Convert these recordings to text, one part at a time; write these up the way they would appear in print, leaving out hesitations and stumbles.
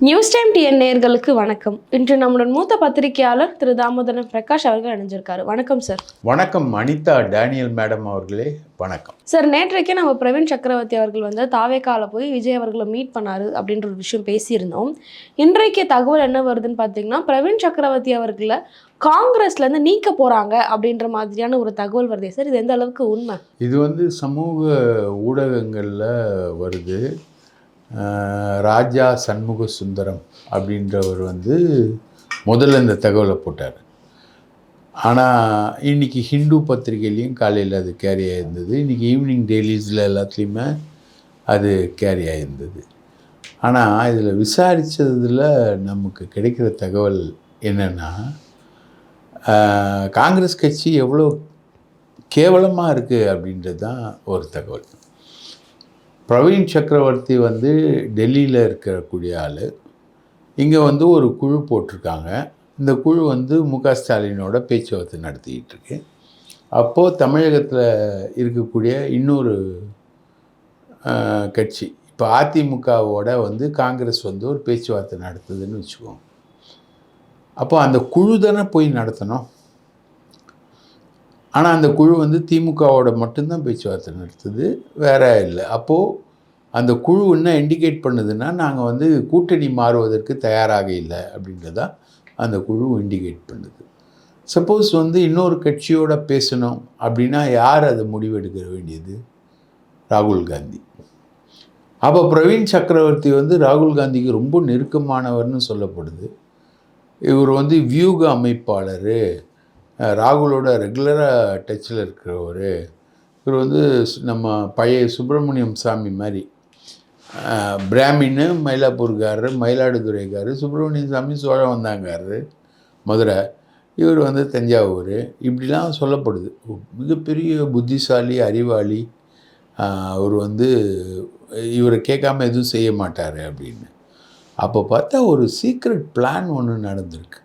News time TN நேயர்களுக்கு வணக்கம். இன்று நம்முடன் மூத்த பத்திரிகையாளர் திரு தாமோதரன் பிரகாஷ் அவர்கள் இணைஞ்சிருக்காரு. வணக்கம் சார். வணக்கம் அனிதா டேனியல் மேடம் அவர்களே, வணக்கம் சார். நேற்றைக்கே நம்ம பிரவீன் சக்கரவர்த்தி அவர்கள் வந்து தாவேக்கால போய் விஜய் அவர்களை மீட் பண்ணாரு அப்படின்ற ஒரு விஷயம் பேசியிருந்தோம். இன்றைக்கு தகவல் என்ன வருதுன்னு பார்த்தீங்கன்னா, பிரவீன் சக்கரவர்த்தி அவர்களை காங்கிரஸ்லேருந்து நீக்க போகிறாங்க அப்படின்ற மாதிரியான ஒரு தகவல் வருதே சார், இது எந்த அளவுக்கு உண்மை? இது வந்து சமூக ஊடகங்களில் வருது. ராஜா சண்முக சுந்தரம் அப்படின்றவர் வந்து முதல்ல இந்த தகவலை போட்டார். ஆனால் இன்றைக்கி ஹிந்து பத்திரிகையிலையும் காலையில் அது கேரி ஆகிருந்தது. இன்றைக்கி ஈவினிங் டெய்லிஸில் எல்லாத்துலேயுமே அது கேரி ஆகிருந்தது. ஆனால் இதில் விசாரித்ததில் நமக்கு கிடைக்கிற தகவல் என்னென்னா, காங்கிரஸ் கட்சி எவ்வளோ கேவலமாக இருக்குது அப்படின்றது தான் ஒரு தகவல். பிரவீன் சக்கரவர்த்தி வந்து டெல்லியில் இருக்கக்கூடிய ஆள். இங்கே வந்து ஒரு குழு போட்டிருக்காங்க. இந்த குழு வந்து முக ஸ்டாலினோட பேச்சுவார்த்தை நடத்திக்கிட்டு இருக்கு. அப்போது தமிழகத்தில் இருக்கக்கூடிய இன்னொரு கட்சி, இப்போ அதிமுகவோட வந்து காங்கிரஸ் வந்து ஒரு பேச்சுவார்த்தை நடத்துதுன்னு வச்சுக்கோங்க. அப்போ அந்த குழு தானே போய் நடத்தணும். ஆனால் அந்த குழு வந்து திமுகவோட மட்டும்தான் பேச்சுவார்த்தை நடத்துது, வேற இல்லை. அப்போது அந்த குழு என்ன இண்டிகேட் பண்ணுதுன்னா, நாங்கள் வந்து கூட்டணி மாறுவதற்கு தயாராக இல்லை அப்படின்றதான் அந்த குழு இண்டிகேட் பண்ணுது. சப்போஸ் வந்து இன்னொரு கட்சியோட பேசணும் அப்படின்னா யார் அதை முடிவெடுக்க வேண்டியது? ராகுல் காந்தி. அப்போ பிரவீன் சக்கரவர்த்தி வந்து ராகுல் காந்திக்கு ரொம்ப நெருக்கமானவர்னு சொல்லப்படுது. இவர் வந்து வியூக அமைப்பாளர், ராகுலோட ரெகுலராக டச்சில் இருக்கிறவர். இவர் வந்து நம்ம பழைய சுப்பிரமணியம் சாமி மாதிரி, பிராமின்னு மயிலாப்பூர்காரர், மயிலாடுதுறைக்காரர், சுப்பிரமணியம் சாமி சோழம் வந்தாங்காரர் மதுரை, இவர் வந்து தஞ்சாவூர், இப்படிலாம் சொல்லப்படுது. மிகப்பெரிய புத்திசாலி, அறிவாளி. அவர் வந்து இவரை கேட்காம எதுவும் செய்ய மாட்டார் அப்படின்னு. அப்போ பார்த்தா ஒரு சீக்ரெட் பிளான் ஒன்று நடந்திருக்கு.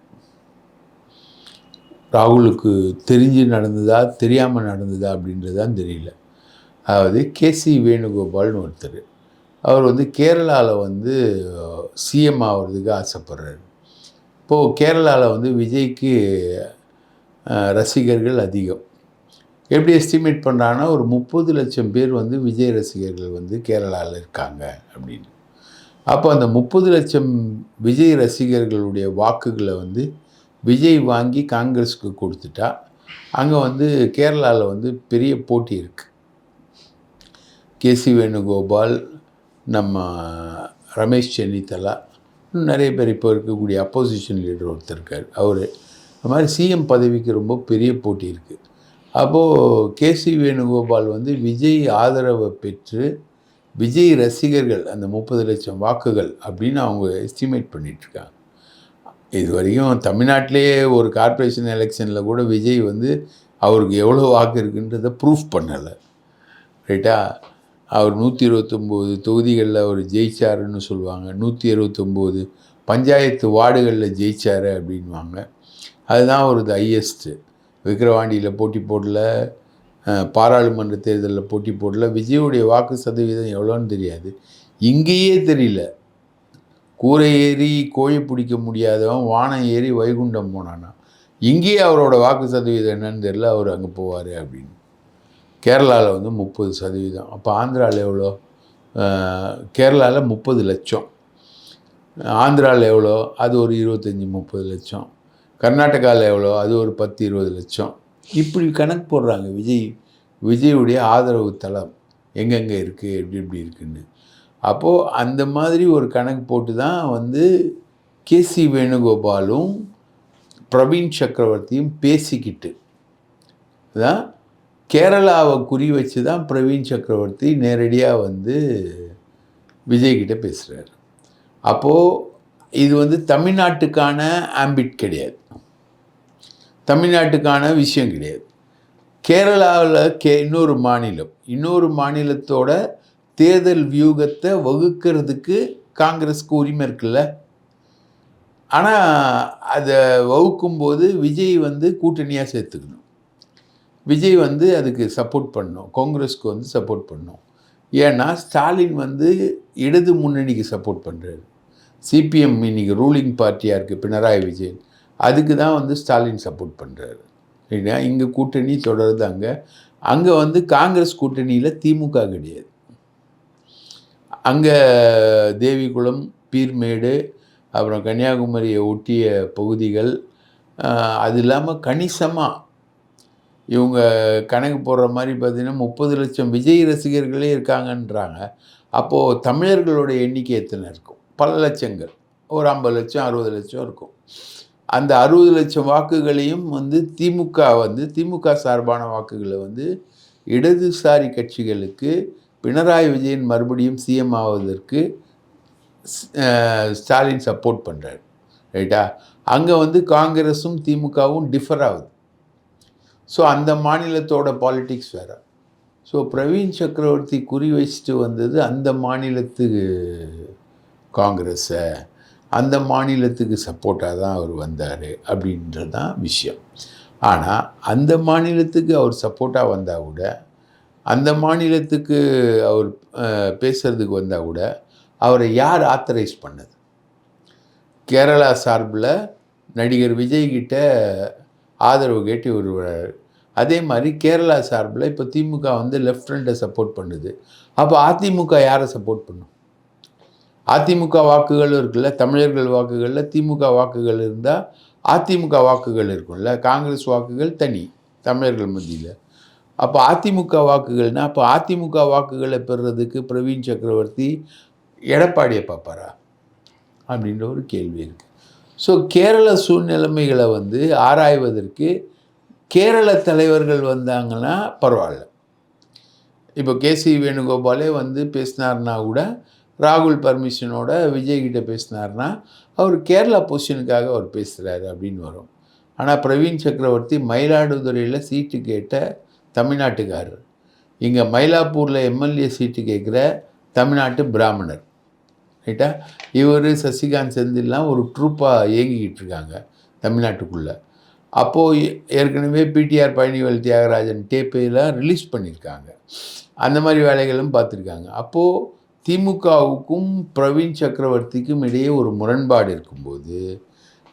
ராகுலுக்கு தெரிஞ்சு நடந்ததா தெரியாமல் நடந்ததா அப்படின்றது தான் தெரியல. அதாவது கேசி வேணுகோபால்னு ஒருத்தர், அவர் வந்து கேரளாவில் வந்து சிஎம் ஆகிறதுக்கு ஆசைப்படுறாரு. இப்போது கேரளாவில் வந்து விஜய்க்கு ரசிகர்கள் அதிகம். எப்படி எஸ்டிமேட் பண்ணுறாங்கன்னா, ஒரு 30 லட்சம் பேர் வந்து விஜய் ரசிகர்கள் வந்து கேரளாவில் இருக்காங்க அப்படின்னு. அப்போ அந்த 30 லட்சம் விஜய் ரசிகர்களுடைய வாக்குகளை வந்து விஜய் வாங்கி காங்கிரஸுக்கு கொடுத்துட்டா, அங்கே வந்து கேரளாவில் வந்து பெரிய போட்டி இருக்குது. கேசி வேணுகோபால், நம்ம ரமேஷ் சென்னித்தலா, நிறைய பேர் இப்போ இருக்கக்கூடிய அப்போசிஷன் லீடர் ஒருத்தர் இருக்கார், அவர். அது மாதிரி சிஎம் பதவிக்கு ரொம்ப பெரிய போட்டி இருக்குது. அப்போது கேசி வேணுகோபால் வந்து விஜய் ஆதரவை பெற்று விஜய் ரசிகர்கள் அந்த 30 லட்சம் வாக்குகள் அப்படின்னு அவங்க எஸ்டிமேட் பண்ணிகிட்ருக்காங்க. இது வரைக்கும் தமிழ்நாட்டிலேயே ஒரு கார்ப்பரேஷன் எலெக்ஷனில் கூட விஜய் வந்து அவருக்கு எவ்வளோ வாக்கு இருக்குன்றதை ப்ரூஃப் பண்ணலை, ரைட்டா? அவர் 129 தொகுதிகளில் அவர் ஜெயிச்சாருன்னு சொல்லுவாங்க, 169 பஞ்சாயத்து வார்டுகளில் ஜெயிச்சார் அப்படின்வாங்க. அதுதான் ஒரு ஹையஸ்ட்டு. விக்கிரவாண்டியில் போட்டி போடல, பாராளுமன்ற தேர்தலில் போட்டி போடல. விஜயுடைய வாக்கு சதவீதம் எவ்வளோன்னு தெரியாது, இங்கேயே தெரியல. கூரை ஏறி கோழி பிடிக்க முடியாதவன் வானம் ஏறி வைகுண்டம் போனானா, இங்கேயே அவரோட வாக்கு சதவீதம் என்னன்னு தெரியல, அவர் அங்கே போவார் அப்படின்னு. கேரளாவில் வந்து 30%. அப்போ ஆந்திராவில் எவ்வளோ? கேரளாவில் 30 லட்சம், ஆந்திராவில் எவ்வளோ? அது ஒரு 25-30 லட்சம். கர்நாடகாவில் எவ்வளோ? அது ஒரு 10-20 லட்சம். இப்படி கணக்கு போடுறாங்க. விஜயுடைய ஆதரவு தளம் எங்கெங்கே இருக்குது, எப்படி இருக்குன்னு. அப்போது அந்த மாதிரி ஒரு கணக்கு போட்டு தான் வந்து கேசி வேணுகோபாலும் பிரவீன் சக்கரவர்த்தியும் பேசிக்கிட்டு தான் கேரளாவை குறி வச்சு தான் பிரவீன் சக்கரவர்த்தி நேரடியாக வந்து விஜய்கிட்ட பேசுகிறார். அப்போது இது வந்து தமிழ்நாட்டுக்கான ஆம்பிட் கிடையாது, தமிழ்நாட்டுக்கான விஷயம் கிடையாது. கேரளாவில் இன்னொரு மாநிலத்தோட தேர்தல் வியூகத்தை வகுக்கிறதுக்கு காங்கிரஸுக்கு உரிமை இருக்குல்ல. ஆனால் அதை வகுக்கும்போது விஜய் வந்து கூட்டணியாக சேர்த்துக்கணும். விஜய் வந்து அதுக்கு சப்போர்ட் பண்ணணும், காங்கிரஸுக்கு வந்து சப்போர்ட் பண்ணணும். ஏன்னா ஸ்டாலின் வந்து இடது முன்னணிக்கு சப்போர்ட் பண்ணுறாரு, சிபிஎம் இன்னைக்கு ரூலிங் பார்ட்டியாக இருக்குது பினராயி விஜயன், அதுக்கு தான் வந்து ஸ்டாலின் சப்போர்ட் பண்ணுறாரு. இல்லையா? இங்கே கூட்டணி தொடருது. அங்கே வந்து காங்கிரஸ் கூட்டணியில் திமுக கிடையாது. அங்கே தேவிகுளம், பீர்மேடு, அப்புறம் கன்னியாகுமரியை ஒட்டிய பகுதிகள், அது இல்லாமல் கணிசமாக இவங்க கணக்கு போடுற மாதிரி பார்த்திங்கன்னா 30 லட்சம் விஜய் ரசிகர்களே இருக்காங்கன்றாங்க. அப்போது தமிழர்களோட எண்ணிக்கை எத்தனை இருக்கும்? பல லட்சங்கள், ஒரு 50 லட்சம் 60 லட்சம் இருக்கும். அந்த 60 லட்சம் வாக்குகளையும் வந்து திமுக சார்பான வாக்குகளை வந்து இடதுசாரி கட்சிகளுக்கு பினராயி விஜயன் மறுபடியும் சிஎம் ஆவதற்கு ஸ்டாலின் சப்போர்ட் பண்ணுறாரு. ரைட்டா? அங்கே வந்து காங்கிரஸும் திமுகவும் டிஃபர் ஆகுது. ஸோ அந்த மாநிலத்தோட பாலிட்டிக்ஸ் வேறு. ஸோ பிரவீன் சக்கரவர்த்தி குறி வச்சுட்டு வந்தது அந்த மாநிலத்துக்கு காங்கிரஸை, அந்த மாநிலத்துக்கு சப்போர்ட்டாக தான் அவர் வந்தார் அப்படின்றது தான் விஷயம். ஆனால் அந்த மாநிலத்துக்கு அவர் சப்போர்ட்டாக வந்தால் கூட, அந்த மாநிலத்துக்கு அவர் பேசுகிறதுக்கு வந்தால் கூட அவரை யார் ஆத்தரைஸ் பண்ணது? கேரளா சார்பில் நடிகர் விஜய்கிட்ட ஆதரவு கேட்டு வருவார். அதே மாதிரி கேரளா சார்பில் இப்போ திமுக வந்து லெஃப்ட் ஃப்ரண்ட்டை சப்போர்ட் பண்ணுது. அப்போ அதிமுக யாரை சப்போர்ட் பண்ணும்? அதிமுக வாக்குகள் இருக்குல்ல, தமிழர்கள் வாக்குகளில் திமுக வாக்குகள் இருந்தால் அதிமுக வாக்குகள் இருக்கும்ல, காங்கிரஸ் வாக்குகள் தனி தமிழர்கள் மத்தியில். அப்போ அதிமுக வாக்குகள்னால் அப்போ அதிமுக வாக்குகளை பெறுறதுக்கு பிரவீன் சக்கரவர்த்தி எடப்பாடியை பார்ப்பாரா அப்படின்ற ஒரு கேள்வி இருக்குது. ஸோ கேரள சூழ்நிலைமைகளை வந்து ஆராய்வதற்கு கேரள தலைவர்கள் வந்தாங்கன்னா பரவாயில்ல. இப்போ கேசி வேணுகோபாலே வந்து பேசினார்னா கூட, ராகுல் பர்மிஷனோட விஜய்கிட்ட பேசினார்னா அவர் கேரளா பொசிஷனுக்காக அவர் பேசுகிறாரு அப்படின்னு வரும். ஆனால் பிரவீன் சக்கரவர்த்தி மயிலாடுதுறையில் சீட்டு கேட்ட தமிழ்நாட்டுக்காரர், இங்கே மயிலாப்பூரில் எம்எல்ஏ சீட்டு கேட்குற தமிழ்நாட்டு பிராமணர். ரைட்டா? இவர் சசிகாந்த் செந்தில்லாம் ஒரு ட்ரூப்பாக இயங்கிக்கிட்டு இருக்காங்க தமிழ்நாட்டுக்குள்ளே. அப்போது ஏற்கனவே பிடிஆர் பழனிவேல் தியாகராஜன் டேப்பையெல்லாம் ரிலீஸ் பண்ணியிருக்காங்க. அந்த மாதிரி வேலைகளும் பார்த்துருக்காங்க. அப்போது திமுகவுக்கும் பிரவீன் சக்கரவர்த்திக்கும் இடையே ஒரு முரண்பாடு இருக்கும்போது,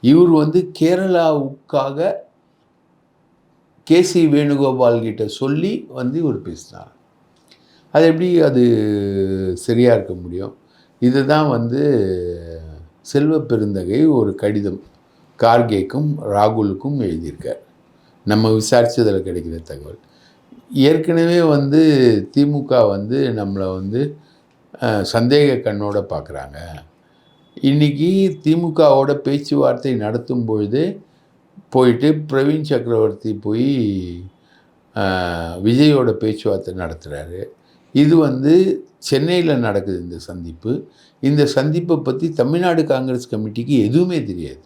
இவர் வந்து கேரளாவுக்காக கேசி வேணுகோபால் கிட்ட சொல்லி வந்து இவர் பேசினார். அது எப்படி அது சரியாக இருக்க முடியும்? இதுதான் வந்து செல்வ பெருந்தகை ஒரு கடிதம் கார்கேக்கும் ராகுலுக்கும் எழுதியிருக்கார். நம்ம விசாரித்ததில் கிடைக்கிற தகவல். ஏற்கனவே வந்து திமுக வந்து நம்மளை வந்து சந்தேக கண்ணோட பார்க்குறாங்க. இன்றைக்கி திமுகவோட பேச்சுவார்த்தை நடத்தும் பொழுது போயிட்டு பிரவீன் சக்கரவர்த்தி போய் விஜயோட பேச்சுவார்த்தை நடத்துகிறாரு. இது வந்து சென்னையில் நடக்குது இந்த சந்திப்பு. இந்த சந்திப்பை பற்றி தமிழ்நாடு காங்கிரஸ் கமிட்டிக்கு எதுவுமே தெரியாது.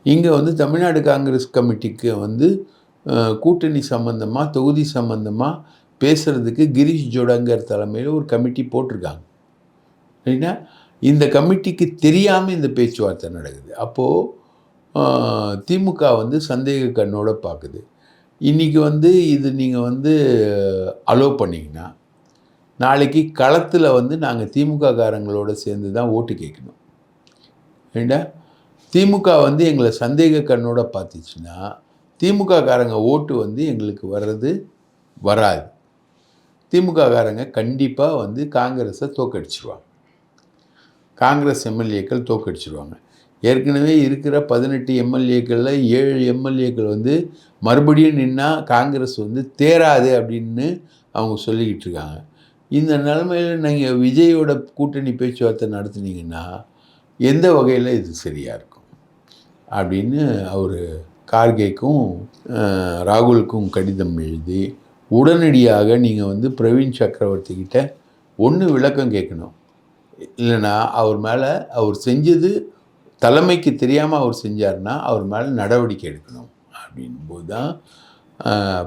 இங்கே வந்து தமிழ்நாடு காங்கிரஸ் கமிட்டிக்கு வந்து கூட்டணி சம்மந்தமாக, தொகுதி சம்மந்தமாக பேசுகிறதுக்கு கிரீஷ் ஜோடங்கர் தலைமையில் ஒரு கமிட்டி போட்டிருக்காங்க. ஏன்னா இந்த கமிட்டிக்கு தெரியாமல் இந்த பேச்சுவார்த்தை நடக்குது. அப்போது திமுக வந்து சந்தேக கண்ணோட பார்க்குது. இன்றைக்கி வந்து இது நீங்கள் வந்து அலோவ் பண்ணிங்கன்னா, நாளைக்கு களத்தில் வந்து நாங்கள் திமுக காரங்களோட சேர்ந்து தான் ஓட்டு கேட்கணும். ஏண்டா திமுக வந்து எங்களை சந்தேக கண்ணோட பார்த்துச்சுன்னா திமுக காரங்க ஓட்டு வந்து எங்களுக்கு வராது. திமுக காரங்க கண்டிப்பாக வந்து காங்கிரஸை தோக்கடிச்சிருவாங்க. காங்கிரஸ் எம்எல்ஏக்கள் தோக்கடிச்சிருவாங்க. ஏற்கனவே இருக்கிற 18 எம்எல்ஏக்களில் 7 எம்எல்ஏக்கள் வந்து மறுபடியும் நின்னா காங்கிரஸ் வந்து தேராது அப்படின்னு அவங்க சொல்லிக்கிட்டு இருக்காங்க. இந்த நிலைமையில் நீங்கள் விஜயோட கூட்டணி பேச்சுவார்த்தை நடத்துனீங்கன்னா எந்த வகையில் இது சரியாக இருக்கும் அப்படின்னு அவர் கார்கேக்கும் ராகுலுக்கும் கடிதம் எழுதி உடனடியாக நீங்கள் வந்து பிரவீன் சக்கரவர்த்தி கிட்ட ஒன்று விளக்கம் கேட்கணும். இல்லைன்னா அவர் மேலே அவர் செஞ்சது தலைமைக்கு தெரியாமல் அவர் செஞ்சார்னா அவர் மேலே நடவடிக்கை எடுக்கணும் அப்படின்போது தான்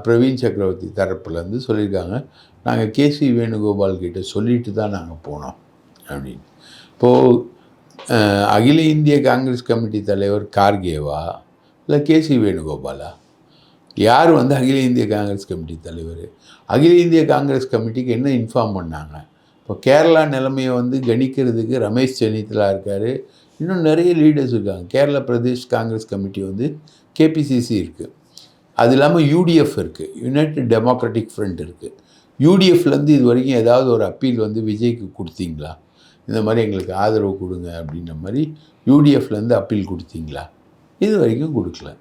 பிரவீன் சக்கரவர்த்தி தரப்புலேருந்து சொல்லியிருக்காங்க, நாங்கள் கேசி வேணுகோபால் கிட்ட சொல்லிட்டு தான் நாங்கள் போனோம் அப்படின்னு. இப்போது அகில இந்திய காங்கிரஸ் கமிட்டி தலைவர் கார்கேவா இல்லை கேசி வேணுகோபாலா? யார் வந்து அகில இந்திய காங்கிரஸ் கமிட்டி தலைவர்? அகில இந்திய காங்கிரஸ் கமிட்டிக்கு என்ன இன்ஃபார்ம் பண்ணாங்க? இப்போ கேரளா நிலைமையை வந்து கணிக்கிறதுக்கு ரமேஷ் சென்னித்தலா இருக்கார். இன்னும் நிறைய லீடர்ஸ் இருக்காங்க. கேரளா பிரதேஷ் காங்கிரஸ் கமிட்டி வந்து கேபிசிசி இருக்குது. அது இல்லாமல் யூடிஎஃப் இருக்குது, யுனைடெட் டெமோக்ராட்டிக் ஃப்ரண்ட் இருக்குது. யூடிஎஃப்லேருந்து இது வரைக்கும் ஏதாவது ஒரு அப்பீல் வந்து விஜய்க்கு கொடுத்தீங்களா? இந்த மாதிரி எங்களுக்கு ஆதரவு கொடுங்க அப்படின்ற மாதிரி யூடிஎஃப்லேருந்து அப்பீல் கொடுத்தீங்களா? இது வரைக்கும் கொடுக்கல.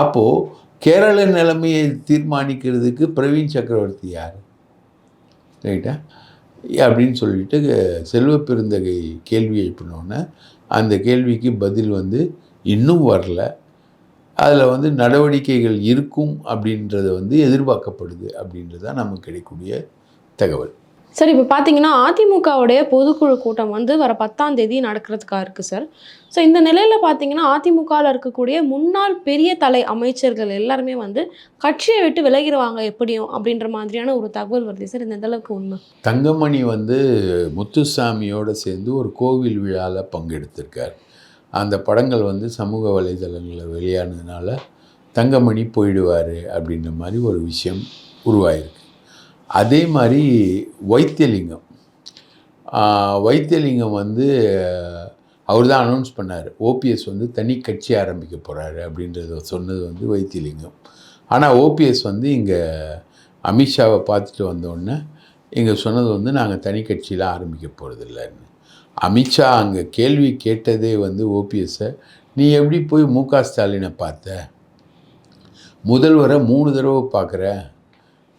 அப்போது கேரள நிலைமையை தீர்மானிக்கிறதுக்கு பிரவீன் சக்கரவர்த்தி யார்? ரைட்டா அப்படின்னு சொல்லிட்டு செல்வ பெருந்தகை கேள்வி எழுப்பினோன்னே அந்த கேள்விக்கு பதில் வந்து இன்னும் வரல. அதில் வந்து நடவடிக்கைகள் இருக்கும் அப்படின்றது வந்து எதிர்பார்க்கப்படுது அப்படின்றது தான் நமக்கு கிடைக்கக்கூடிய தகவல். சார், இப்போ பார்த்தீங்கன்னா அதிமுகவுடைய பொதுக்குழு கூட்டம் வந்து வர 10ஆம் தேதி நடக்கிறதுக்காக இருக்குது சார். ஸோ இந்த நிலையில் பார்த்தீங்கன்னா அதிமுகவில் இருக்கக்கூடிய முன்னாள் பெரிய தலை அமைச்சர்கள் எல்லாருமே வந்து கட்சியை விட்டு விலகிடுவாங்க எப்படியும் அப்படின்ற மாதிரியான ஒரு தகவல் வருது சார். இந்த அளவுக்கு உண்மை? தங்கமணி வந்து முத்துசாமியோடு சேர்ந்து ஒரு கோவில் விழாவில் பங்கெடுத்திருக்கார். அந்த படங்கள் வந்து சமூக வலைதளங்களில் வெளியானதுனால தங்கமணி போயிடுவார் அப்படின்ற மாதிரி ஒரு விஷயம் உருவாயிருக்கு. அதே மாதிரி வைத்தியலிங்கம் வந்து அவர் தான் அனௌன்ஸ் பண்ணார். ஓபிஎஸ் வந்து தனி கட்சி ஆரம்பிக்க போகிறாரு அப்படின்றத சொன்னது வந்து வைத்தியலிங்கம். ஆனால் ஓபிஎஸ் வந்து இங்கே அமித்ஷாவை பார்த்துட்டு வந்தோடனே இங்கே சொன்னது வந்து நாங்கள் தனி கட்சியில் ஆரம்பிக்க போகிறதில்லன்னு. அமித்ஷா அங்கே கேள்வி கேட்டதே வந்து ஓபிஎஸ்ஸை, நீ எப்படி போய் மு.க. ஸ்டாலினை பார்த்த? முதல்வரை 3 தடவை பார்க்குற,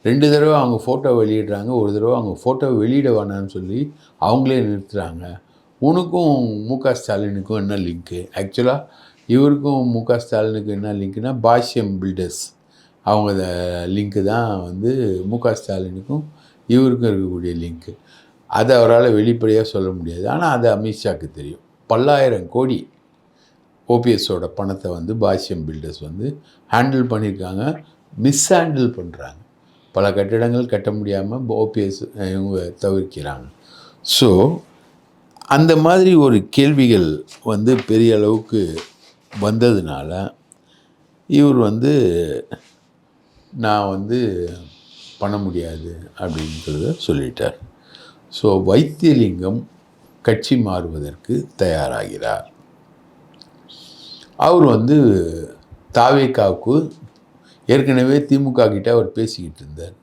2 தடவை அவங்க ஃபோட்டோ வெளியிடுறாங்க, ஒரு தடவை அவங்க ஃபோட்டோவை வெளியிட வேணான்னு சொல்லி அவங்களே நிறுத்துகிறாங்க. உனக்கும் மு.க. ஸ்டாலினுக்கும் என்ன லிங்க்கு? ஆக்சுவலாக இவருக்கும் மு.க. ஸ்டாலினுக்கும் என்ன லிங்க்குனா பாஷ்யம் பில்டர்ஸ் அவங்க லிங்க்கு தான் வந்து மு.க. ஸ்டாலினுக்கும் இவருக்கும் இருக்கக்கூடிய லிங்க்கு. அதை அவரால் வெளிப்படையாக சொல்ல முடியாது. ஆனால் அது அமித்ஷாவுக்கு தெரியும். பல்லாயிரம் கோடி ஓபிஎஸோட பணத்தை வந்து பாஷ்யம் பில்டர்ஸ் வந்து ஹேண்டில் பண்ணியிருக்காங்க, மிஸ்ஹேண்டில் பண்ணுறாங்க. பல கட்டிடங்கள் கட்ட முடியாமல் ஓபிஎஸ் இவங்க தவிர்க்கிறாங்க. ஸோ அந்த மாதிரி ஒரு கேள்விகள் வந்து பெரிய அளவுக்கு வந்ததுனால இவர் வந்து நான் வந்து பண்ண முடியாது அப்படின்றத சொல்லிட்டார். ஸோ வைத்தியலிங்கம் கட்சி மாறுவதற்கு தயாராகிறார். அவர் வந்து தாவேகாவுக்கு ஏற்கனவே திமுக கிட்ட அவர் பேசிக்கிட்டு இருந்தார்.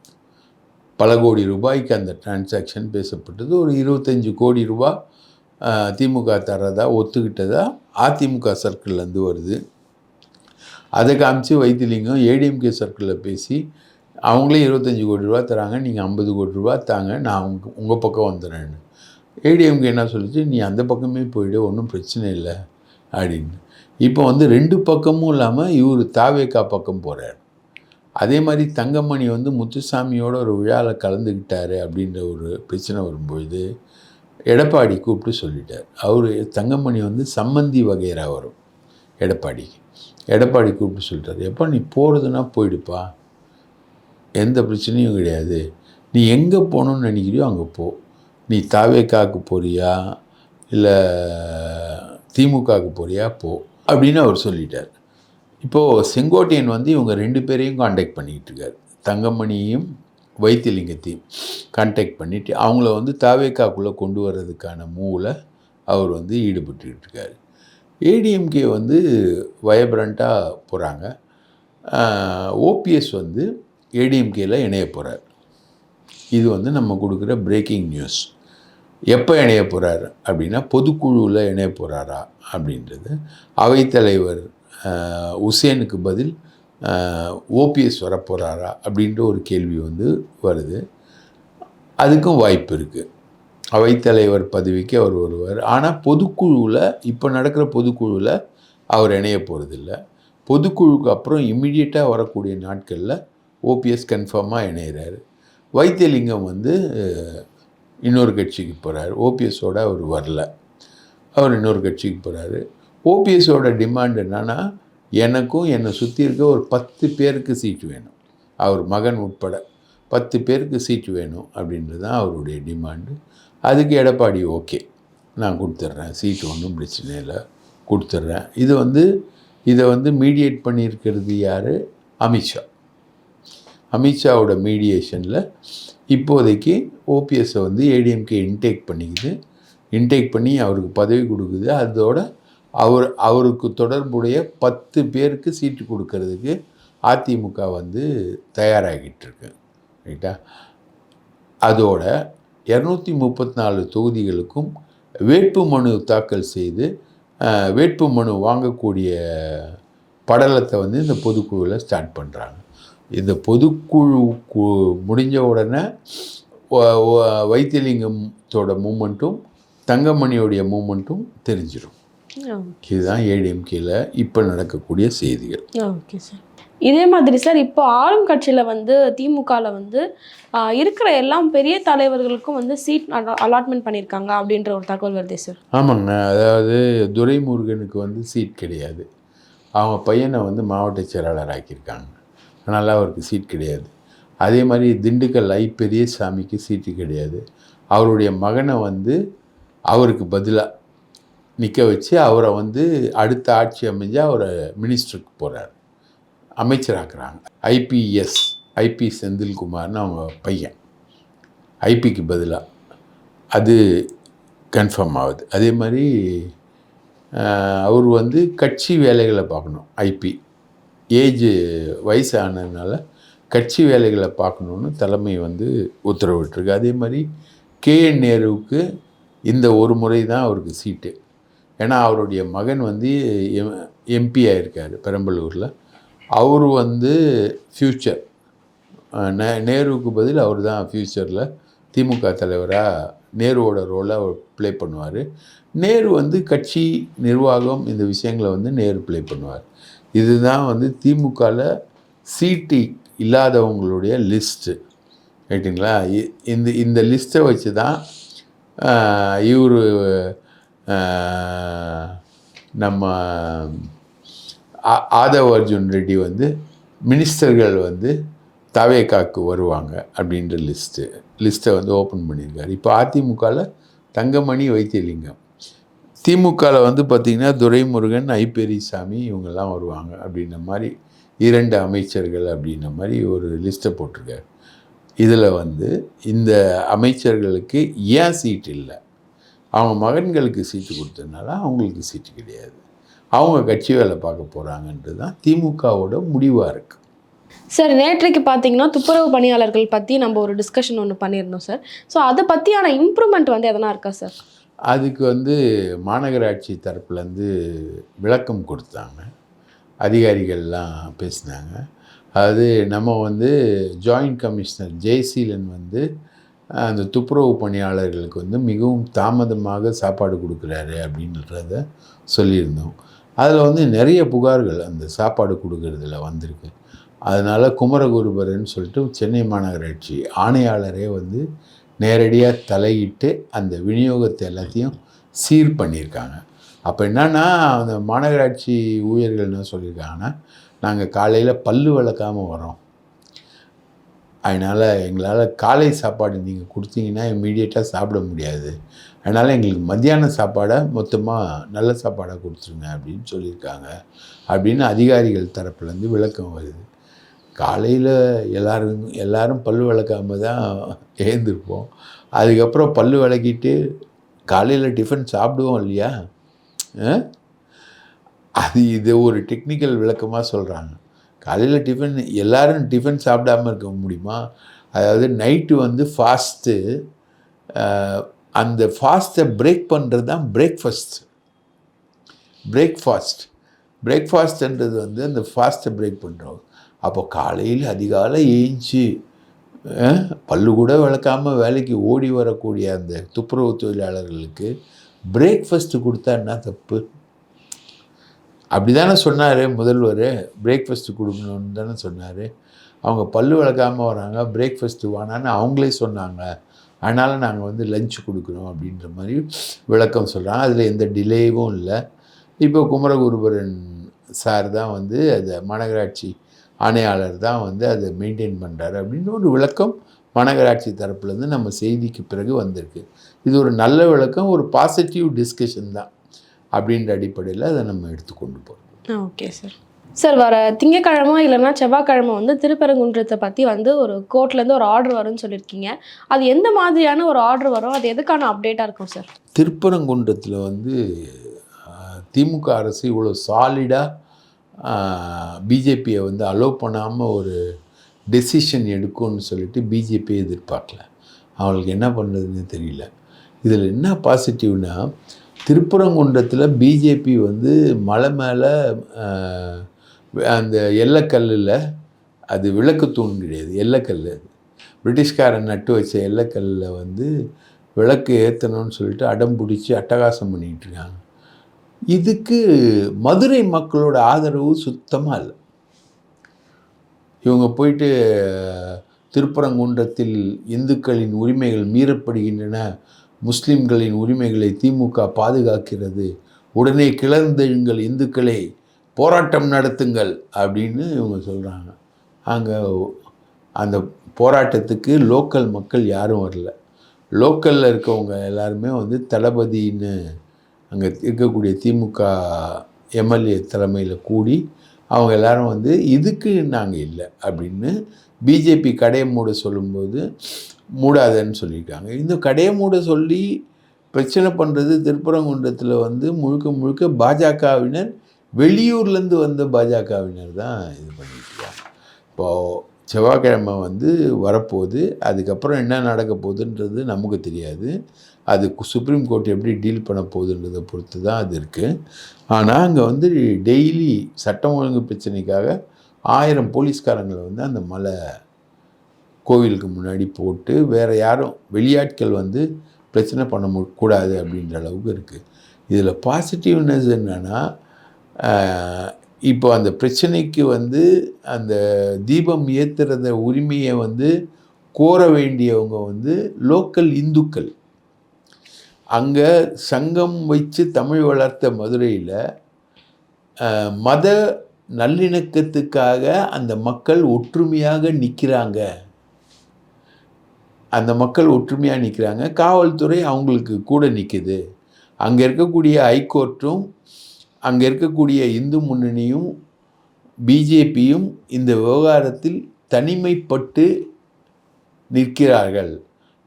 பல கோடி ரூபாய்க்கு அந்த டிரான்சாக்ஷன் பேசப்பட்டது. ஒரு 25 கோடி ரூபாய் திமுக தரதா ஒத்துக்கிட்டதா அதிமுக சர்க்கிள்லேருந்து வருது. அதை காமிச்சு வைத்தியலிங்கம் ஏடிஎம்கே சர்க்கிளில் பேசி அவங்களே 25 கோடி ரூபா தராங்க, நீங்கள் 50 கோடி ரூபா தாங்க, நான் உங்கள் பக்கம் வந்துடுறேன்னு. ஏடிஎம்கே என்ன சொல்லிச்சு, நீ அந்த பக்கமே போயிடு, ஒன்றும் பிரச்சனை இல்லை அப்படின்னு. இப்போ வந்து 2 பக்கமும் இல்லாமல் இவர் தாவேகா பக்கம் போகிறார். அதே மாதிரி தங்கமணி வந்து முத்துசாமியோட ஒரு விழாவில் கலந்துக்கிட்டாரு அப்படின்ற ஒரு பிரச்சனை வரும்பொழுது எடப்பாடி கூப்பிட்டு சொல்லிட்டார். அவர் தங்கமணி வந்து சம்மந்தி வகைரா வரும் எடப்பாடிக்கு. எடப்பாடி கூப்பிட்டு சொல்லிட்டார், எப்போ நீ போகிறதுனா போயிடுப்பா, எந்த பிரச்சனையும் கிடையாது, நீ எங்கே போகணுன்னு நினைக்கிறியோ அங்கே போ, நீ தாவேகாவுக்கு போறியா இல்லை திமுகவுக்கு போறியா போ அப்படின்னு அவர் சொல்லிட்டார். இப்போது செங்கோட்டையன் வந்து இவங்க 2 பேரையும் கான்டாக்ட் பண்ணிக்கிட்டு இருக்கார். தங்கமணியையும் வைத்தியலிங்கத்தையும் கான்டாக்ட் பண்ணிவிட்டு அவங்கள வந்து தாவேகாக்குள்ளே கொண்டு வர்றதுக்கான மூவில் அவர் வந்து ஈடுபட்டுக்கிட்டு இருக்கார். ஏடிஎம்கே வந்து வைப்ரண்ட்டாக போகிறாங்க. ஓபிஎஸ் வந்து ஏடிஎம்கேயில் இணைய போகிறார். இது வந்து நம்ம கொடுக்குற பிரேக்கிங் நியூஸ். எப்போ இணைய போகிறார் அப்படின்னா பொதுக்குழுவில் இணைய போகிறாரா அப்படின்றது. அவைத்தலைவர் உசேனுக்கு பதில் ஓபிஎஸ் வரப்போகிறாரா அப்படின்ற ஒரு கேள்வி வந்து வருது. அதுக்கும் வாய்ப்பு இருக்குது. அவைத்தலைவர் பதவிக்கு அவர் வருவார். ஆனால் பொதுக்குழுவில் இப்போ நடக்கிற பொதுக்குழுவில் அவர் இணைய போகிறதில்ல. பொதுக்குழுக்கு அப்புறம் இம்மிடியட்டாக வரக்கூடிய நாட்களில் ஓபிஎஸ் கன்ஃபார்மாக இணையிறாரு. வைத்தியலிங்கம் வந்து இன்னொரு கட்சிக்கு போகிறார். ஓபிஎஸோட அவர் வரல, அவர் இன்னொரு கட்சிக்கு போகிறாரு. ஓபிஎஸோட டிமாண்ட் என்னன்னா, எனக்கும் என்னை சுற்றி இருக்க ஒரு 10 பேருக்கு சீட்டு வேணும், அவர் மகன் உட்பட 10 பேருக்கு சீட்டு வேணும் அப்படின்றது தான் அவருடைய டிமாண்டு. அதுக்கு எடப்பாடி ஓகே, நான் கொடுத்துட்றேன், சீட்டு ஒன்றும் பிரச்சனை இல்லை, கொடுத்துட்றேன். இதை வந்து மீடியேட் பண்ணியிருக்கிறது யார்? அமித்ஷா. அமித்ஷாவோட மீடியேஷனில் இப்போதைக்கு ஓபிஎஸ்ஸை வந்து ஏடிஎம்கே இன்டேக் பண்ணி அவருக்கு பதவி கொடுக்குது. அதோட அவருக்கு தொடர்புடைய 10 பேருக்கு சீட்டு கொடுக்கறதுக்கு அதிமுக வந்து தயாராகிட்டு இருக்கு. ரைட்டா? அதோட 234 தொகுதிகளுக்கும் வேட்புமனு தாக்கல் செய்து வேட்புமனு வாங்கக்கூடிய படலத்தை வந்து இந்த பொதுக்குழுவில் ஸ்டார்ட் பண்ணுறாங்க. இந்த பொதுக்குழு முடிஞ்ச உடனே வைத்தியலிங்கத்தோட மூமெண்ட்டும் தங்கமணியோடைய மூமெண்ட்டும் தெரிஞ்சிடும். இதுதான் ஏடிஎம்கேல இப்போ நடக்கக்கூடிய செய்திகள். Okay sir. இதே மாதிரி சார் இப்போ ஆளும் கட்சியில் வந்து திமுகவில் வந்து இருக்கிற எல்லாம் பெரிய தலைவர்களுக்கும் வந்து சீட் அலாட்மெண்ட் பண்ணியிருக்காங்க அப்படின்ற ஒரு தகவல் வருதே சார். ஆமாங்க. அதாவது துரைமுருகனுக்கு வந்து சீட் கிடையாது. அவங்க பையனை வந்து மாவட்ட செயலாளர் ஆக்கியிருக்காங்க. அதனால் அவருக்கு சீட் கிடையாது. அதே மாதிரி திண்டுக்கல் பெரியசாமிக்கு சீட்டு கிடையாது. அவருடைய மகனை வந்து அவருக்கு பதிலாக நிற்க வச்சு அவரை வந்து அடுத்த ஆட்சி அமைஞ்சு அவரை மினிஸ்டருக்கு போகிறார், அமைச்சராக்குறாங்க. ஐபி செந்தில்குமார்னு அவங்க பையன் ஐபிக்கு பதிலாக அது கன்ஃபார்ம் ஆகுது. அதே மாதிரி அவர் வந்து கட்சி வேலைகளை பார்க்கணும். ஐபி வயசானதுனால கட்சி வேலைகளை பார்க்கணுன்னு தலைமை வந்து உத்தரவிட்டிருக்கு. அதே மாதிரி கேஎன் நேருவுக்கு இந்த ஒரு முறை தான் அவருக்கு சீட்டு. ஏன்னா அவருடைய மகன் வந்து எம்பி ஆகிருக்கார் பெரம்பலூரில். அவர் வந்து ஃப்யூச்சர் நேருவுக்கு பதில் அவர் தான் ஃப்யூச்சரில் திமுக தலைவராக நேருவோட ரோலை அவர் ப்ளே பண்ணுவார். நேரு வந்து கட்சி நிர்வாகம் இந்த விஷயங்களை வந்து நேரு ப்ளே பண்ணுவார். இதுதான் வந்து திமுகவில் சீட்டு இல்லாதவங்களுடைய லிஸ்ட்டு. ரைட்டுங்களா? இந்த லிஸ்ட்டை வச்சு தான் இவர் நம்ம ஆதவ் அர்ஜுன் ரெட்டி வந்து மினிஸ்டர்கள் வந்து தவேகாக்கு வருவாங்க அப்படின்ற லிஸ்ட்டை வந்து ஓப்பன் பண்ணியிருக்காரு. இப்போ அதிமுகவில் தங்கமணி, வைத்தியலிங்கம். திமுகவில் வந்து பார்த்திங்கன்னா துரைமுருகன், பெரியசாமி இவங்கெல்லாம் வருவாங்க அப்படின்ற மாதிரி 2 அமைச்சர்கள் அப்படின்ற மாதிரி ஒரு லிஸ்ட்டை போட்டிருக்காரு. இதில் வந்து இந்த அமைச்சர்களுக்கு ஏன் சீட்டு இல்லை? அவங்க மகன்களுக்கு சீட்டு கொடுத்ததுனால அவங்களுக்கு சீட்டு கிடையாது. அவங்க கட்சி வேலை பார்க்க போகிறாங்கன்றது தான் திமுகவோட முடிவாக இருக்குது. சார், நேற்றைக்கு பார்த்தீங்கன்னா துப்புரவு பணியாளர்கள் பற்றி நம்ம ஒரு டிஸ்கஷன் ஒன்று பண்ணியிருந்தோம் சார். ஸோ அதை பற்றியான இம்ப்ரூவ்மெண்ட் வந்து எதனா இருக்கா சார்? அதுக்கு வந்து மாநகராட்சி தரப்புலேருந்து விளக்கம் கொடுத்தாங்க, அதிகாரிகள்லாம் பேசினாங்க. அது நம்ம வந்து ஜாயிண்ட் கமிஷனர் ஜெயசீலன் வந்து அந்த துப்புரவு பணியாளர்களுக்கு வந்து மிகவும் தாமதமாக சாப்பாடு கொடுக்குறாரு அப்படின்றத சொல்லியிருந்தோம். அதில் வந்து நிறைய புகார்கள் அந்த சாப்பாடு கொடுக்கறதுல வந்திருக்கு. அதனால் குமரகுருபரன் சொல்லிட்டு சென்னை மாநகராட்சி ஆணையாளரே வந்து நேரடியாக தலையிட்டு அந்த விநியோகத்தை எல்லாத்தையும் சீர் பண்ணியிருக்காங்க. அப்போ என்னன்னா அந்த மாநகராட்சி ஊழியர்கள் என்ன சொல்லியிருக்காங்கன்னா, நாங்கள் காலையில் பல்லு விளக்காமல் வரோம், அதனால் எங்களால் காலை சாப்பாடு நீங்கள் கொடுத்தீங்கன்னா இம்மீடியட்டாக சாப்பிட முடியாது, அதனால் எங்களுக்கு மத்தியான சாப்பாடை மொத்தமாக நல்ல சாப்பாடாக கொடுத்துருங்க அப்படின்னு சொல்லியிருக்காங்க அப்படின்னு அதிகாரிகள் தரப்புலேருந்து விளக்கம் வருது. காலையில் எல்லோரும் பல்லு விளக்காமல் தான் எழுந்திருப்போம். அதுக்கப்புறம் பல்லு விளக்கிட்டு காலையில் டிஃபன் சாப்பிடுவோம் இல்லையா? இது ஒரு டெக்னிக்கல் விளக்கமாக சொல்கிறாங்க. காலையில் எல்லோரும் டிஃபன் சாப்பிடாமல் இருக்க முடியுமா? அதாவது நைட்டு வந்து ஃபாஸ்ட்டு, அந்த ஃபாஸ்ட்டை பிரேக் பண்ணுறது தான் பிரேக்ஃபாஸ்ட்ன்றது வந்து அந்த ஃபாஸ்ட்டை பிரேக் பண்ணுறோம். அப்போ காலையில் அதிகாலை ஏஞ்சி பல்லு கூட விளக்காமல் வேலைக்கு ஓடி வரக்கூடிய அந்த துப்புரவு தொழிலாளர்களுக்கு பிரேக்ஃபாஸ்ட்டு கொடுத்தா என்ன தப்பு? அப்படி தானே சொன்னார் முதல்வர், பிரேக்ஃபாஸ்ட்டு கொடுக்கணுன்னு தானே சொன்னார். அவங்க பல்லு விளக்காமல் வராங்க, பிரேக்ஃபாஸ்ட்டு வேணான்னு அவங்களே சொன்னாங்க, அதனால் நாங்கள் வந்து லஞ்ச் கொடுக்குறோம் அப்படின்ற மாதிரி விளக்கம் சொல்கிறாங்க. அதில் எந்த டிலேவும் இல்லை. இப்போ குமரகுருபரன் சார் தான் வந்து அதை மாநகராட்சி ஆணையாளர் தான் வந்து அதை மெயின்டைன் பண்ணுறாரு அப்படின்னு ஒரு விளக்கம் மாநகராட்சி தரப்புலேருந்து நம்ம செய்திக்கு பிறகு வந்திருக்கு. இது ஒரு நல்ல விளக்கம், ஒரு பாசிட்டிவ் டிஸ்கஷன் தான் அப்படின்ற அடிப்படையில் அதை நம்ம எடுத்துக்கொண்டு போகிறோம். Okay sir. சார் வர திங்கக்கிழமை இல்லைன்னா செவ்வாய்க்கிழமை வந்து திருப்பரங்குன்றத்தை பற்றி வந்து ஒரு கோர்ட்லேருந்து ஒரு ஆர்டர் வரும்னு சொல்லியிருக்கீங்க. அது எந்த மாதிரியான ஒரு ஆர்டர் வரும், அது எதுக்கான அப்டேட்டாக இருக்கும் சார்? திருப்பரங்குன்றத்தில் வந்து திமுக அரசு இவ்வளோ சாலிடாக பிஜேபியை வந்து அலோவ் பண்ணாமல் ஒரு டெசிஷன் எடுக்கும்னு சொல்லிட்டு பிஜேபி எதிர்பார்க்கல. அவங்களுக்கு என்ன பண்ணுறதுன்னு தெரியல. இதில் என்ன பாசிட்டிவ்னா, திருப்பரங்குன்றத்தில் பிஜேபி வந்து மலை மேலே அந்த எல்லைக்கல்லில், அது விளக்கு தூண் கிடையாது, எல்லைக்கல். பிரிட்டிஷ்காரன் நட்டு வச்ச எல்லைக்கல்லில் வந்து விளக்கு ஏற்றணும்னு சொல்லிட்டு அடம் பிடிச்சி அட்டகாசம் பண்ணிக்கிட்டு இருக்காங்க. இதுக்கு மதுரை மக்களோட ஆதரவு சுத்தமாக இல்லை. இவங்க போயிட்டு திருப்பரங்குன்றத்தில் இந்துக்களின் உரிமைகள் மீறப்படுகின்றன, முஸ்லிம்களின் உரிமைகளை திமுக பாதுகாக்கிறது, உடனே கிளர்ந்தெழுங்கள் இந்துக்களே, போராட்டம் நடத்துங்கள் அப்படின்னு இவங்க சொல்கிறாங்க. அங்கே அந்த போராட்டத்துக்கு லோக்கல் மக்கள் யாரும் வரல. லோக்கலில் இருக்கவங்க எல்லாருமே வந்து தளபதின்னு அங்கே இருக்கக்கூடிய திமுக எம்எல்ஏ தலைமையில் கூடி அவங்க எல்லாரும் வந்து இதுக்கு நாங்கள் இல்லை அப்படின்னு பிஜேபி கடையை மூட சொல்லும்போது மூடாதன்னு சொல்லியிருக்காங்க. இந்த கடையை மூட சொல்லி பிரச்சனை பண்ணுறது திருப்பரங்குன்றத்தில் வந்து முழுக்க முழுக்க பாஜகவினர், வெளியூர்லேருந்து வந்த பாஜகவினர் தான் இது பண்ணியிருக்காங்க. இப்போது செவ்வாய்க்கிழமை வந்து வரப்போகுது, அதுக்கப்புறம் என்ன நடக்க போகுதுன்றது நமக்கு தெரியாது. அது சுப்ரீம் கோர்ட் எப்படி டீல் பண்ண போகுதுன்றதை பொறுத்து தான் அது இருக்குது. ஆனால் அங்கே வந்து டெய்லி சட்டம் ஒழுங்கு பிரச்சனைக்காக 1000 போலீஸ்காரங்களை வந்து அந்த மலை கோவிலுக்கு முன்னாடி போட்டு வேறு யாரும் வெளியாட்கள் வந்து பிரச்சனை பண்ண கூடாது அப்படின்ற அளவுக்கு இருக்குது. இதில் பாசிட்டிவ்னஸ் என்னென்னா, இப்போ அந்த பிரச்சனைக்கு வந்து அந்த தீபம் ஏற்றுறத உரிமையை வந்து கோர வேண்டியவங்க வந்து லோக்கல் இந்துக்கள். அங்கே சங்கம் வச்சு தமிழ் வளர்த்த மதுரையில் மத நல்லிணக்கத்துக்காக அந்த மக்கள் ஒற்றுமையாக நிற்கிறாங்க. அந்த மக்கள் ஒற்றுமையாக நிற்கிறாங்க. காவல்துறை அவங்களுக்கு கூட நிற்குது. அங்கே இருக்கக்கூடிய ஹைகோர்ட்டும் அங்கே இருக்கக்கூடிய இந்து முன்னணியும் பிஜேபியும் இந்த விவகாரத்தில் தனிமைப்பட்டு நிற்கிறார்கள்.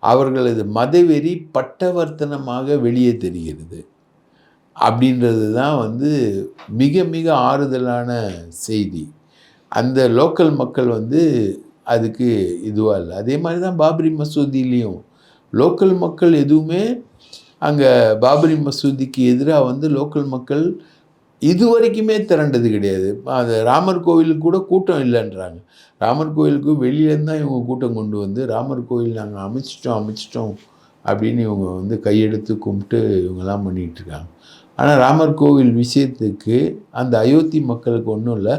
அவர்களது மதவெறி பட்டவர்த்தனமாக வெளியே தெரிகிறது. அப்படின்றது தான் வந்து மிக மிக ஆறுதலான செய்தி. அந்த லோக்கல் மக்கள் வந்து அதுக்கு இதுவாக இல்லை. அதே மாதிரி தான் பாபரி மசூதியிலையும் லோக்கல் மக்கள் எதுவுமே அங்கே பாபரி மசூதிக்கு எதிராக வந்து லோக்கல் மக்கள் இது வரைக்குமே திரண்டது கிடையாது. அது ராமர் கோவிலுக்கு கூட கூட்டம் இல்லைன்றாங்க. ராமர் கோவிலுக்கு வெளியிலேருந்து தான் இவங்க கூட்டம் கொண்டு வந்து ராமர் கோவில் நாங்கள் அமைச்சிட்டோம் அப்படின்னு இவங்க வந்து கையெடுத்து கும்பிட்டு இவங்கெல்லாம் பண்ணிகிட்டு இருக்காங்க. ஆனால் ராமர் கோவில் விஷயத்துக்கு அந்த அயோத்தி மக்களுக்கு ஒன்றும் இல்லை.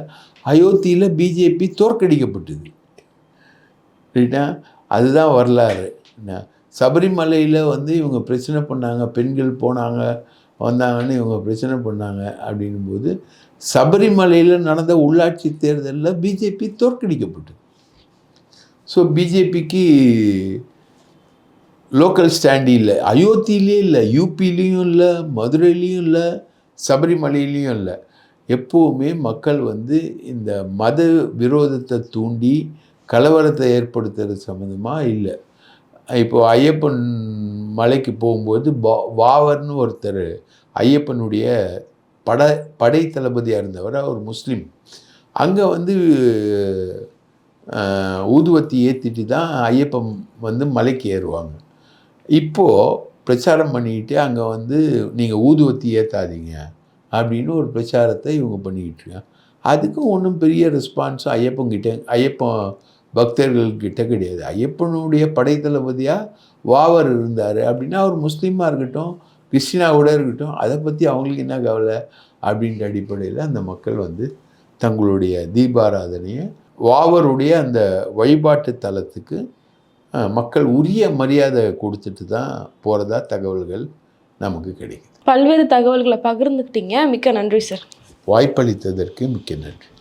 அயோத்தியில் பிஜேபி தோற்கடிக்கப்பட்டது. ரைட்டா? அதுதான் வரலாறு. சபரிமலையில் வந்து இவங்க பிரச்சனை பண்ணாங்க, பெண்கள் போனாங்க வந்தாங்கன்னு இவங்க பிரச்சனை பண்ணாங்க. அப்படிங்கும்போது சபரிமலையில் நடந்த உள்ளாட்சி தேர்தலில் பிஜேபி தோற்கடிக்கப்பட்டது. ஸோ பிஜேபிக்கு லோக்கல் ஸ்டாண்டு இல்லை, அயோத்தியிலே இல்லை, யூபிலையும் இல்லை, மதுரையிலையும் இல்லை, சபரிமலையிலையும் இல்லை. எப்போவுமே மக்கள் வந்து இந்த மத விரோதத்தை தூண்டி கலவரத்தை ஏற்படுத்துறது சம்மந்தமாக இல்லை. இப்போது ஐயப்பன் மலைக்கு போகும்போது வாவர்னு ஒருத்தர் ஐயப்பனுடைய படை தளபதியாக இருந்தவர், அவர் முஸ்லீம். அங்கே வந்து ஊதுவத்தி ஏற்றிட்டு தான் ஐயப்பன் வந்து மலைக்கு ஏறுவாங்க. இப்போது பிரச்சாரம் பண்ணிக்கிட்டு அங்கே வந்து நீங்கள் ஊதுவத்தி ஏற்றாதீங்க அப்படின்னு ஒரு பிரச்சாரத்தை இவங்க பண்ணிக்கிட்டு இருக்காங்க. அதுக்கும் ஒன்றும் பெரிய ரெஸ்பான்ஸும் ஐயப்பன் பக்தர்கள்கிட்ட கிடையாது. ஐயப்பனுடைய படைத்தளபதியாக வாவர் இருந்தார் அப்படின்னா அவர் முஸ்லீமாக இருக்கட்டும், கிறிஸ்டினாவோட இருக்கட்டும், அதை பற்றி அவங்களுக்கு என்ன கவலை அப்படின்ற அடிப்படையில் அந்த மக்கள் வந்து தங்களுடைய தீபாராதனையை வாவருடைய அந்த வழிபாட்டு தலத்துக்கு மக்கள் உரிய மரியாதை கொடுத்துட்டு தான் போகிறதா தகவல்கள் நமக்கு கிடைக்குது. பல்வேறு தகவல்களை பகிர்ந்துக்கிட்டீங்க. மிக்க நன்றி சார். வாய்ப்பளித்ததற்கு மிக்க நன்றி.